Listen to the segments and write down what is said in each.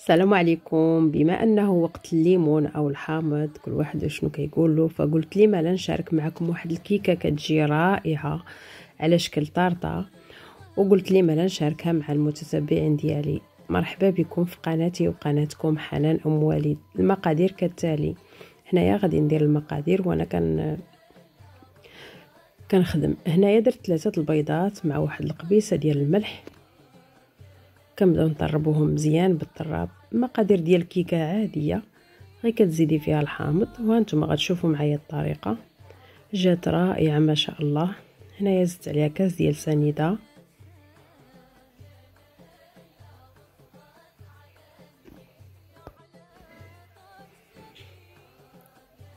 السلام عليكم. بما انه وقت الليمون او الحامض كل واحد شنو كيقول له، فقلت لي ما نشارك معكم واحد الكيكه كتجي رائعه على شكل طارطه، وقلت لي ما نشاركها مع المتتبعين ديالي. مرحبا بكم في قناتي وقناتكم حنان ام وليد. المقادير كالتالي. هنايا غادي ندير المقادير وانا كنخدم. هنايا درت 3 البيضات مع واحد القبيصه ديال الملح، كنبداو نطربوهم مزيان بالطراب. المقادير ديال الكيكه عاديه، غير كتزيدي فيها الحامض، وهانتوما غتشوفوا معايا الطريقه. جات رائعه ما شاء الله. هنايا زدت عليها كاس ديال سنيده،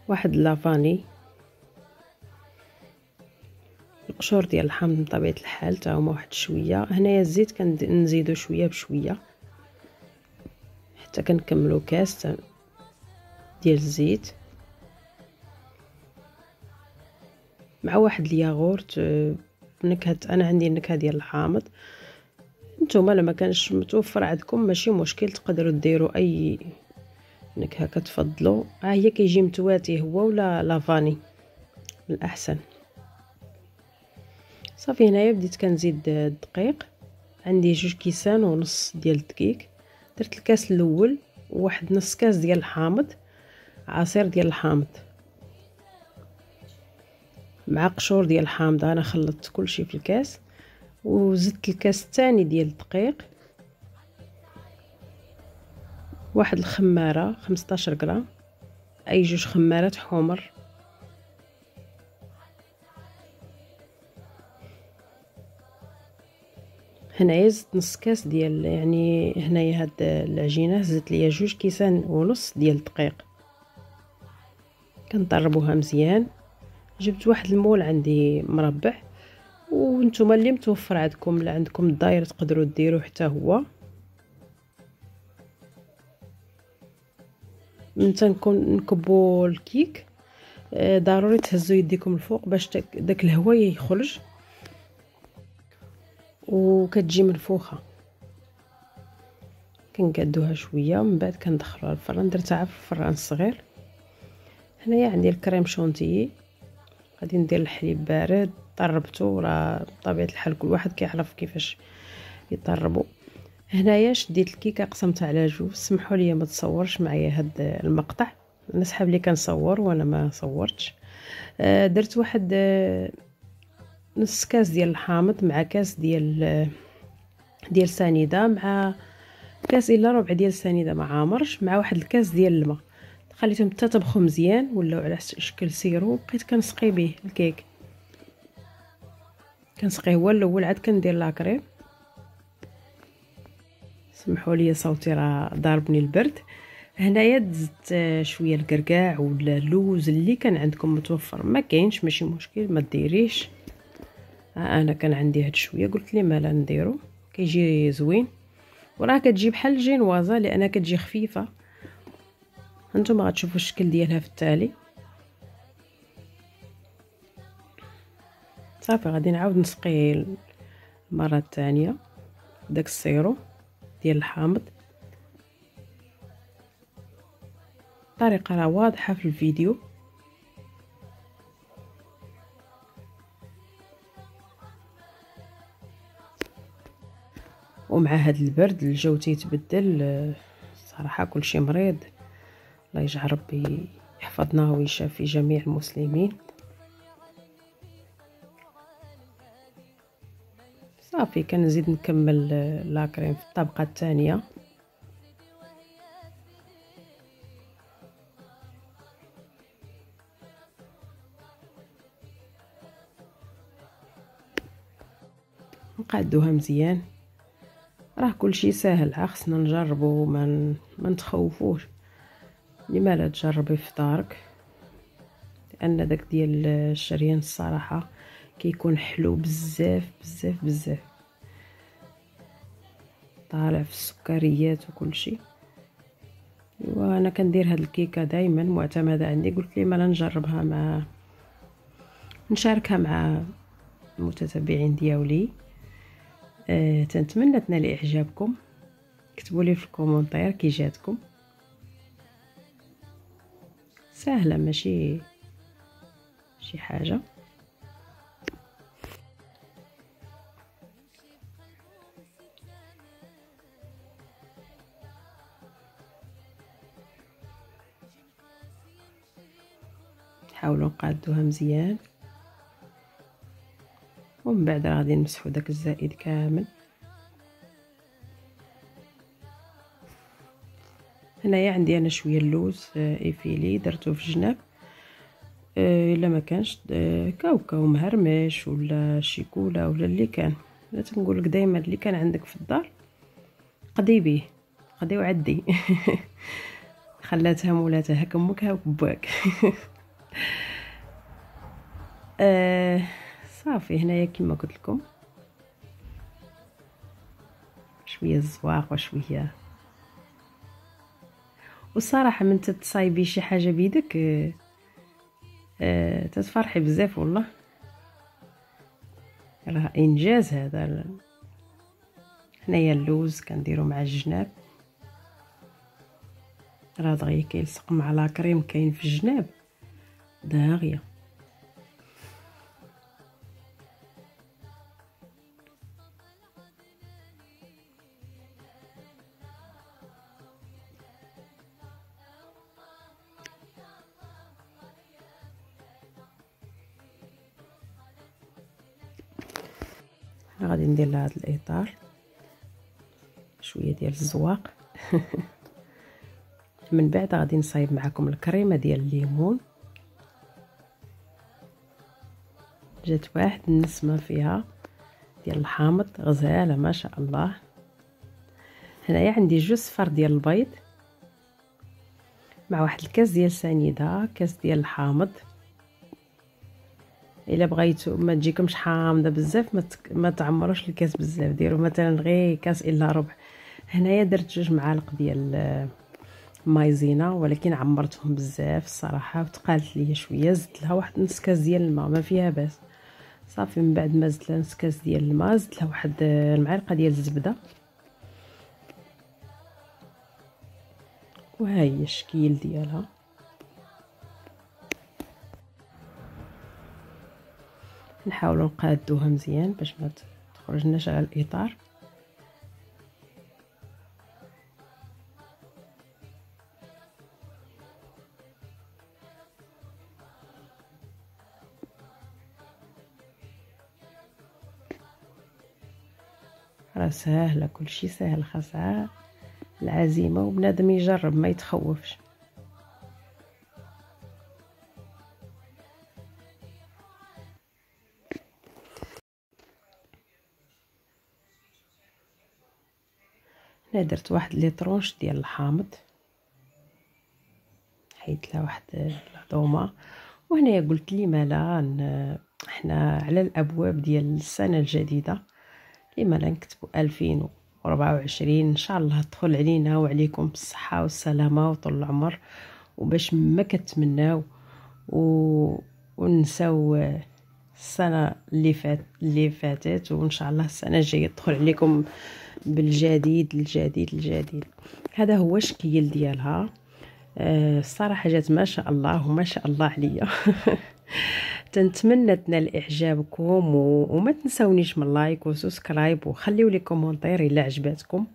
واحد لافاني، القشور ديال الحامض بطبيعه الحال تا هما واحد شويه. هنايا الزيت كنزيدو شويه بشويه حتى كنكملوا كاس ديال الزيت، مع واحد الياغورت نكهه. انا عندي النكهه ديال الحامض، نتوما لما كانش متوفر عندكم ماشي مشكل، تقدروا ديروا اي نكهه كتفضلوا. هي كيجي متواتي هو ولا لافاني الاحسن. صافي هنايا بديت كنزيد الدقيق. عندي 2.5 كيسان ديال الدقيق. درت الكاس الاول وواحد نص كاس ديال الحامض، عصير ديال الحامض مع قشور ديال الحامض. انا خلطت كلشي في الكاس، وزدت الكاس الثاني ديال الدقيق، واحد الخماره 15 غرام، اي 2 خمارات حمر. هنايا زدت نص كاس ديال، يعني هنايا هاد العجينه زدت ليا 2.5 كيسان ديال الدقيق. كنطربوها مزيان. جبت واحد المول عندي مربع، وانتم اللي متوفر عندكم، اللي عندكم الداير تقدروا ديروه حتى هو. من تنكون نكبو الكيك ضروري تهزوا يديكم الفوق باش داك الهواء يخرج وكتجي منفوخه. كنقادوها شويه ومن بعد كندخلوها الفران. درتها في الفران الصغير. هنايا عندي الكريم شونتيي، غادي ندير الحليب بارد طربته، راه بطبيعه الحال كل واحد كيعرف كيفاش يطربو. هنايا شديت الكيكه قسمتها على جوج. سمحوا لي ما تصورش معايا هاد المقطع، انا صحاب لي كنصور وانا ما صورتش. درت واحد نص كاس ديال الحامض مع كاس ديال سنيده، مع كاس الا ربع ديال سنيده ما عامرش، مع واحد الكاس ديال الماء. خليتهم حتى طبخوا مزيان ولاو على شكل سيرو. بقيت كنسقي به الكيك، كنسقيه هو الاول عاد كندير لاكريم. سمحوا لي صوتي راه ضاربني البرد. هنايا دزت شويه الكركاع ولا اللوز اللي كان عندكم متوفر، ما كاينش ماشي مشكل ما ديريش. انا كان عندي هاد شويه قلت لي مالا نديرو، كيجي زوين. وراه كتجي بحال الجينوازه لانها كتجي خفيفه. هانتوما غتشوفوا الشكل ديالها في التالي. صافي غادي نعاود نسقي المره الثانيه داك السيرو ديال الحامض. الطريقه راه واضحه في الفيديو. ومع هاد البرد الجو تيتبدل صراحه كلشي مريض. الله يجعل ربي يحفظنا ويشافي جميع المسلمين. صافي كنزيد نكمل لاكريم في الطبقه الثانيه. نقادوها مزيان. راه كلشي ساهل، خصنا نجربو ما نتخوفوش. لما لا تجربي في دارك، لان داك ديال الشريان الصراحه كيكون حلو بزاف بزاف بزاف، طالع في السكريات وكلشي. وانا كندير هاد الكيكه دائما معتمده عندي. قلت لي مالا نجربها نشاركها مع المتتبعين ديالي. تنتمنى تنال اعجابكم. كتبوا لي في الكومونتير كي جاتكم. سهله ماشي شي حاجه. نحاولوا نقادوها مزيان ومن بعد غادي نمسحوا داك الزائد كامل. هنايا عندي انا شويه اللوز ايفيلي درتو في الجناب. الا ما كانش كاوكاو مهرمش ولا شيكولا ولا اللي كان. لا تنقول لك دائما اللي كان عندك في الدار قضي به، قضي وعدي. خلاتها مولاتها هاك امك هاك باك. صافي هنايا كما قلت لكم شويه الزواق وشويه. والصراحه من تتصايبي شي حاجه بيدك تتفرحي بزاف والله، راه انجاز هذا. هنايا اللوز كنديرو مع الجناب، راه دغيا كيلصق مع لا كريم كاين في الجناب داغيه. غادي ندير لهاد الاطار شويه ديال الزواق. من بعد غادي نصايب معكم الكريمه ديال الليمون. جات واحد النسمه فيها ديال الحامض غزاله ما شاء الله. هنايا عندي 2 صفار ديال البيض مع واحد الكاس ديال سنيده، كاس ديال الحامض. الا بغيتو ما تجيكمش حامضه بزاف ما تعمروش الكاس بزاف، ديروا مثلا غير كاس الا ربع. هنايا درت 2 معالق ديال مايزينا ولكن عمرتهم بزاف الصراحه وتقالت ليا شويه. زدت لها واحد نص كاس ديال الماء ما فيها باس. صافي من بعد ما زدت لها نص كاس ديال الماء زدت لها واحد المعلقه ديال الزبده. وها هي الشكل ديالها. نحاولوا نقادوها مزيان باش ما تخرجناش على الاطار. راه ساهله كلشي ساهل، خاصها العزيمه وبنادم يجرب ما يتخوفش. هنا درت واحد لي طرونش ديال الحامض، حيت لها واحد العظومه. وهنايا قلت لي مالا احنا على الابواب ديال السنه الجديده، لما لا نكتبوا 2024 ان شاء الله تدخل علينا وعليكم بالصحه والسلامه وطول العمر، وباش ما كتمناو ونساو السنه اللي فاتت، وان شاء الله السنه الجايه تدخل عليكم بالجديد الجديد الجديد. هذا هو الشكل ديالها. الصراحه جات ما شاء الله وما شاء الله عليا. تنتمنى تنال اعجابكم وما تنسونيش من لايك وسبسكرايب وخليوا لي كومونتير الا عجباتكم.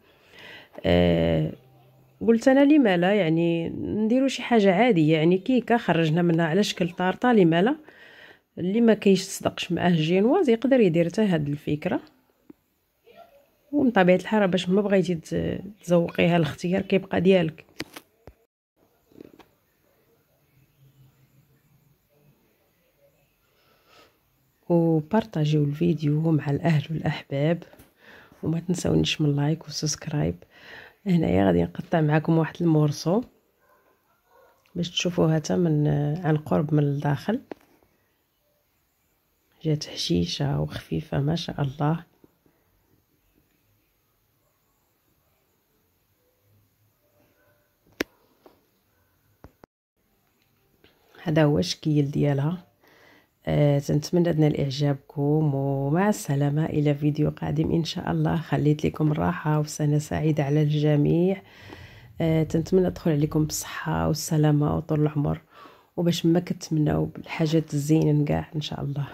قلت انا لما لا يعني نديروا شي حاجه عاديه، يعني كيكه خرجنا منها على شكل طارطه، لما لا اللي ما كيصدقش معاه الجينواز يقدر يدير حتى هاد الفكره. ومن طبيعه الحال باش ما بغيتي تزوقيها الاختيار كيبقى ديالك. وبارطاجيو الفيديو مع الاهل والاحباب وما تنسونيش من لايك وسبسكرايب. هنايا غادي نقطع معكم واحد المورصو باش تشوفوها حتى من عن قرب من الداخل. جات هشيشه وخفيفه ما شاء الله. هذا هو الشكل ديالها. تنتمنى نال اعجابكم، ومع السلامه الى فيديو قادم ان شاء الله. خليت لكم الراحه وسنه سعيده على الجميع. تنتمنى تدخل عليكم بالصحه والسلامه وطول العمر، وباش ما كتمناو بالحاجات الزينه كاع ان شاء الله.